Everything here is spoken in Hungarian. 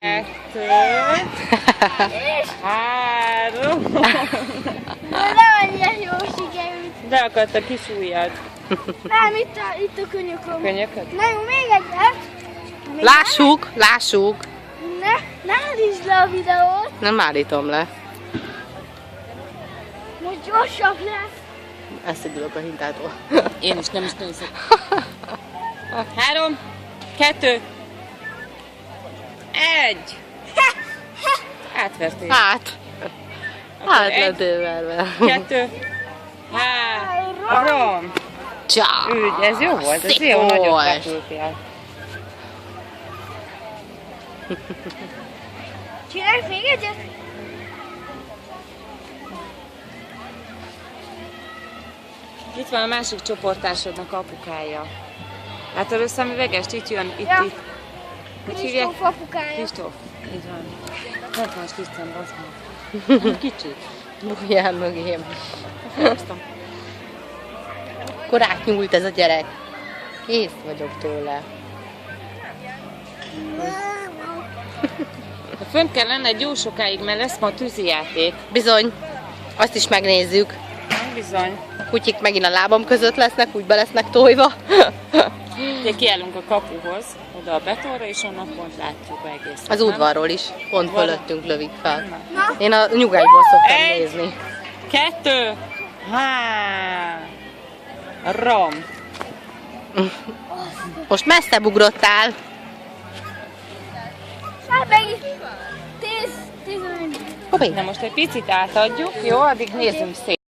2, 3. Nem annyira jól sikerült. De akadt a kis ujjad. Nem, itt a könyököm. Könyököd? Na jó, még egyet. Lássuk! Ne állítsd le a videót. Nem állítom le. Most gyorsabb lesz. Elszedülök a hintától. Én is nem is nézek. 3, 2, 1. Átvertél. Hát lettél verve. 2, 3. Csá! Ügy, ez jó volt, ez Szép jó, nagyot volt. repültél. Csinálj még egyet? Itt van a másik csoporttársadnak apukája. Látod a szemüvegest? Itt jön, itt. Hogy hívják? Kristóf apukája. Kristóf. Így van. Nem van Krisztián, bazd meg. Kicsit. Bújjál mögém. Hoztam. Akkor átnyúlt ez a gyerek. Kész vagyok tőle. De fönt kell lenned jó sokáig, mert lesz ma tűzijáték. Bizony. Azt is megnézzük. Bizony. A kutyik megint a lábam között lesznek, úgy be lesznek tojva. De kiállunk a kapuhoz, oda a betonra, és onnan pont látjuk egész. Az udvarról is. Pont Udvarról? fölöttünk lövik fel. Én a nyugányból szoktam Egy. nézni. 2, 3. Most messzebb ugrottál. Hát megint 10. Hoppé. Na most egy picit átadjuk, jó? Addig nézzünk szét.